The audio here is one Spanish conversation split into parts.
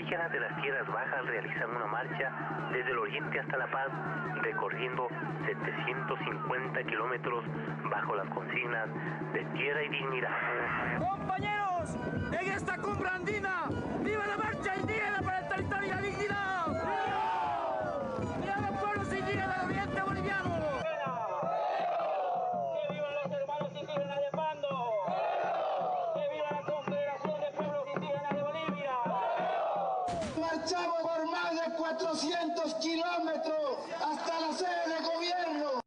indígenas de las tierras bajas realizan una marcha desde el oriente hasta La Paz, recorriendo 750 kilómetros bajo las consignas de tierra y dignidad. ¡Compañeros! ¡En esta cumbre andina! ¡Viva la marcha indígena para el territorio y la dignidad! ¡Viva! ¡Viva los pueblos indígenas del oriente boliviano! ¡Que vivan los hermanos indígenas de Pando! ¡Que viva la Confederación de Pueblos Indígenas de Bolivia! Marchamos por más de 400 kilómetros hasta la sede de gobierno.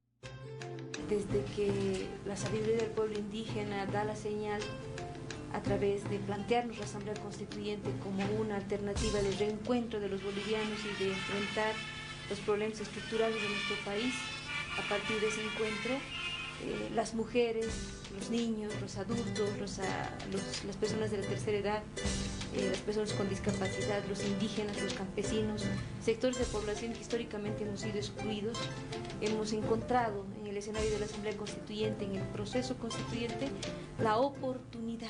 Desde que la sabiduría del pueblo indígena da la señal a través de plantearnos la Asamblea Constituyente como una alternativa de reencuentro de los bolivianos y de enfrentar los problemas estructurales de nuestro país, a partir de ese encuentro, las mujeres, los niños, los adultos, las personas de la tercera edad, las personas con discapacidad, los indígenas, los campesinos, sectores de población que históricamente hemos sido excluidos, hemos encontrado en el escenario de la Asamblea Constituyente, en el proceso constituyente, la oportunidad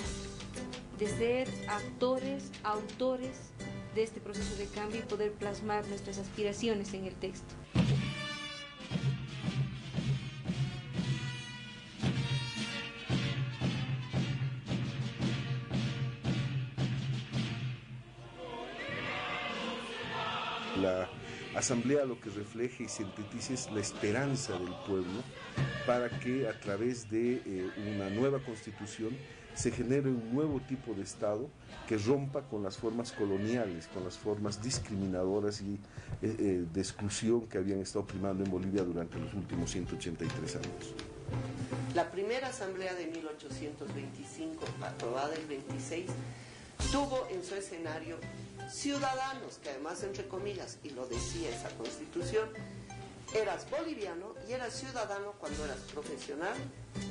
de ser actores, autores de este proceso de cambio y poder plasmar nuestras aspiraciones en el texto. La Asamblea lo que refleja y sintetiza es la esperanza del pueblo para que a través de una nueva constitución se genere un nuevo tipo de Estado que rompa con las formas coloniales, con las formas discriminadoras y de exclusión que habían estado primando en Bolivia durante los últimos 183 años. La primera asamblea de 1825, aprobada el 26, tuvo en su escenario ciudadanos, que además, entre comillas, y lo decía esa constitución, eras boliviano y eras ciudadano cuando eras profesional,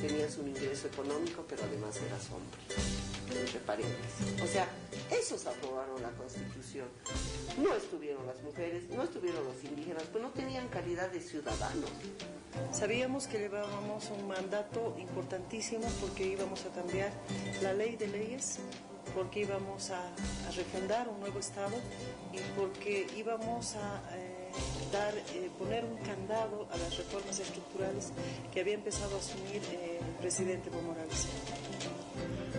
tenías un ingreso económico, pero además eras hombre, entre paréntesis. O sea, esos aprobaron la constitución. No estuvieron las mujeres, no estuvieron los indígenas, pues no tenían calidad de ciudadanos. Sabíamos que llevábamos un mandato importantísimo porque íbamos a cambiar la ley de leyes, porque íbamos a refundar un nuevo Estado y porque íbamos a poner un candado a las reformas estructurales que había empezado a asumir el presidente Evo Morales.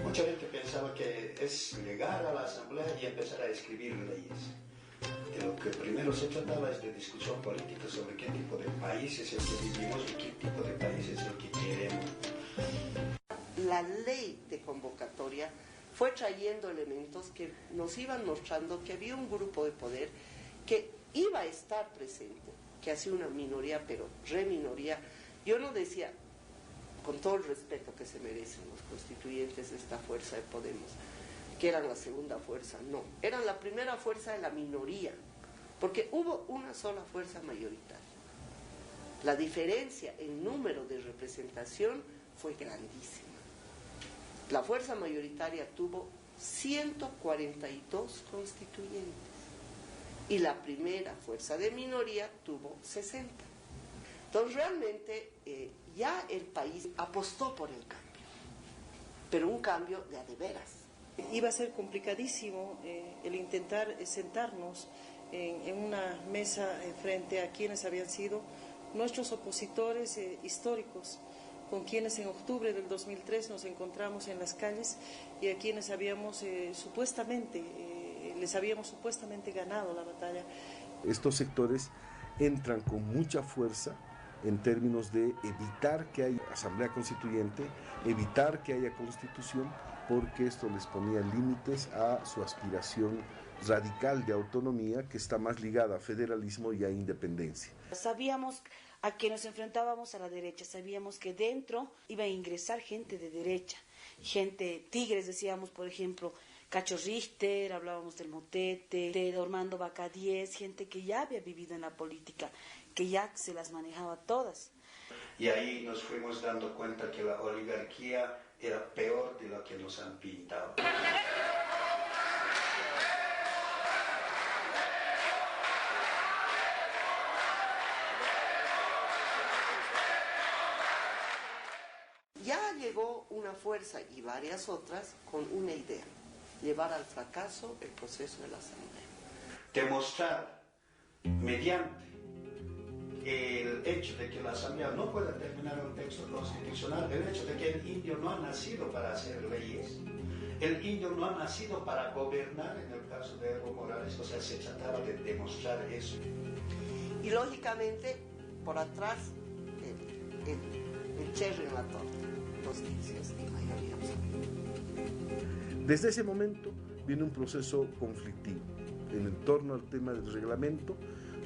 Mucha gente pensaba que es llegar a la Asamblea y empezar a escribir leyes. De lo que primero se trataba es de discusión política sobre qué tipo de país es el que vivimos y qué tipo de país es el que queremos. La ley de convocatoria fue trayendo elementos que nos iban mostrando que había un grupo de poder que iba a estar presente, que hacía una minoría, pero reminoría. Yo no decía, con todo el respeto que se merecen los constituyentes de esta fuerza de Podemos, que eran la segunda fuerza, no, eran la primera fuerza de la minoría, porque hubo una sola fuerza mayoritaria. La diferencia en número de representación fue grandísima. La fuerza mayoritaria tuvo 142 constituyentes y la primera fuerza de minoría tuvo 60. Entonces realmente ya el país apostó por el cambio, pero un cambio de a de veras. Iba a ser complicadísimo el intentar sentarnos en una mesa frente a quienes habían sido nuestros opositores históricos, con quienes en octubre del 2003 nos encontramos en las calles y a quienes habíamos les habíamos supuestamente ganado la batalla. Estos sectores entran con mucha fuerza en términos de evitar que haya asamblea constituyente, evitar que haya constitución, porque esto les ponía límites a su aspiración radical de autonomía, que está más ligada a federalismo y a independencia. Sabíamos a que nos enfrentábamos a la derecha, sabíamos que dentro iba a ingresar gente de derecha, gente tigres, decíamos, por ejemplo, Cacho Richter, hablábamos del Motete, de Armando Vaca 10, gente que ya había vivido en la política, que ya se las manejaba todas. Y ahí nos fuimos dando cuenta que la oligarquía era peor de lo que nos han pintado. Ya llegó una fuerza y varias otras con una idea: llevar al fracaso el proceso de la Asamblea. demostrar mediante el hecho de que la Asamblea no pueda terminar un texto constitucional, el hecho de que el indio no ha nacido para hacer leyes, el indio no ha nacido para gobernar en el caso de Evo Morales, o sea, se trataba de demostrar eso. Y lógicamente, por atrás, el cherry en la torta, los indicios de mayoría absoluta. Desde ese momento viene un proceso conflictivo en torno al tema del reglamento,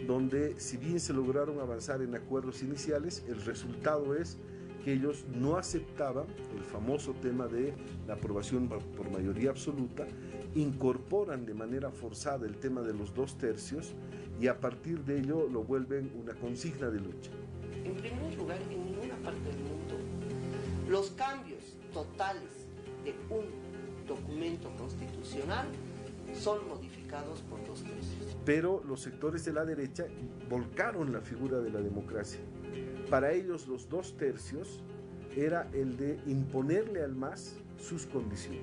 donde si bien se lograron avanzar en acuerdos iniciales, el resultado es que ellos no aceptaban el famoso tema de la aprobación por mayoría absoluta, incorporan de manera forzada el tema de los 2/3 y a partir de ello lo vuelven una consigna de lucha. En primer lugar, en ninguna parte del mundo, los cambios totales de un documento constitucional son modificados por 2/3. Pero los sectores de la derecha volcaron la figura de la democracia. Para ellos los 2/3 era el de imponerle al MAS sus condiciones.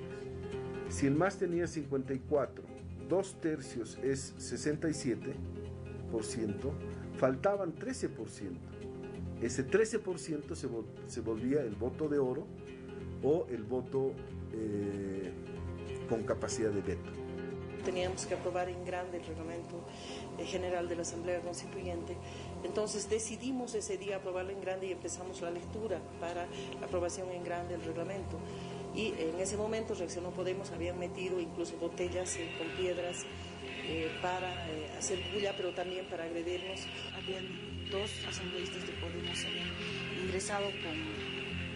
Si el MAS tenía 54, 2/3 es 67%, faltaban 13%. Ese 13% se volvía el voto de oro o el voto con capacidad de veto. Teníamos que aprobar en grande el reglamento general de la Asamblea Constituyente. Entonces decidimos ese día aprobarlo en grande y empezamos la lectura para la aprobación en grande del reglamento. Y en ese momento Reaccionó Podemos habían metido incluso botellas con piedras para hacer bulla, pero también para agredirnos. Habían 2 asambleístas de Podemos que habían ingresado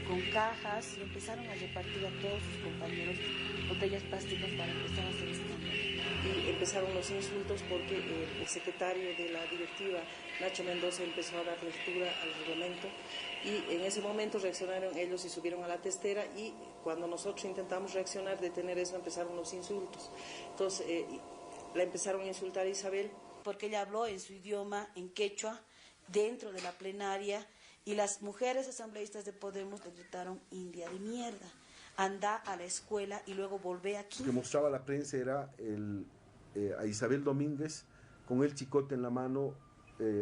con cajas y empezaron a repartir a todos sus compañeros botellas plásticas para empezar a hacer escándalo. Y empezaron los insultos porque el secretario de la directiva, Nacho Mendoza, empezó a dar lectura al reglamento y en ese momento reaccionaron ellos y subieron a la testera y cuando nosotros intentamos reaccionar, detener eso, empezaron los insultos. Entonces la empezaron a insultar a Isabel. Porque ella habló en su idioma, en quechua, dentro de la plenaria y las mujeres asambleístas de Podemos le gritaron india de mierda. Anda a la escuela y luego volvé aquí. Lo que mostraba la prensa era a Isabel Domínguez con el chicote en la mano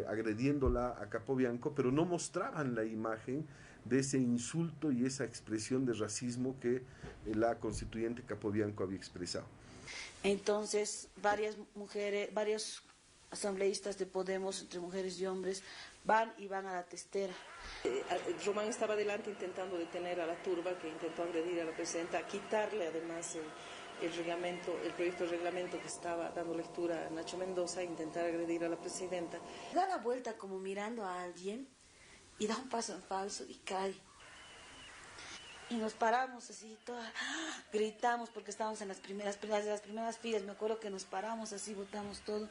agrediéndola a Capobianco, pero no mostraban la imagen de ese insulto y esa expresión de racismo que la constituyente Capobianco había expresado. Entonces, varias mujeres, varios asambleístas de Podemos, entre mujeres y hombres, van a la testera. Román estaba delante intentando detener a la turba que intentó agredir a la presidenta, quitarle además el reglamento, el proyecto de reglamento que estaba dando lectura a Nacho Mendoza, intentar agredir a la presidenta. Da la vuelta como mirando a alguien y da un paso en falso y cae. Y nos paramos así, todas, gritamos porque estábamos en las primeras filas, me acuerdo que nos paramos así, botamos todo.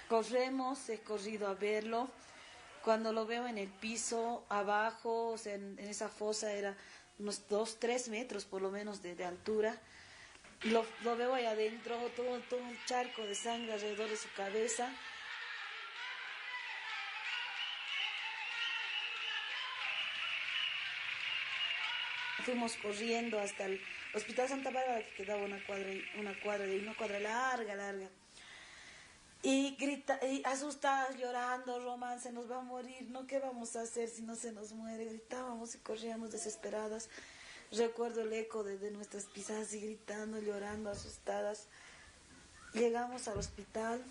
Corremos, he corrido a verlo. Cuando lo veo en el piso, abajo, o sea, en esa fosa era unos 2-3 metros por lo menos de altura. Lo veo ahí adentro, todo un charco de sangre alrededor de su cabeza. Fuimos corriendo hasta el Hospital Santa Bárbara, que quedaba una cuadra larga. Y asustadas, llorando, Román, se nos va a morir, ¿no? ¿Qué vamos a hacer si no se nos muere? Gritábamos y corríamos desesperadas. Recuerdo el eco de nuestras pisadas y gritando, llorando, asustadas. Llegamos al hospital,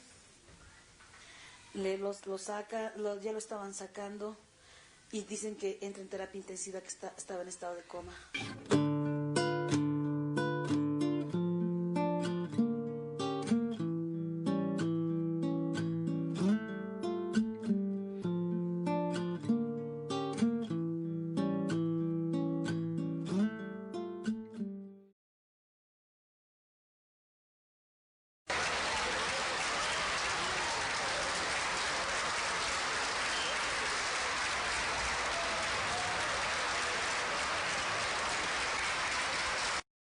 ya lo estaban sacando y dicen que entra en terapia intensiva, que estaba en estado de coma.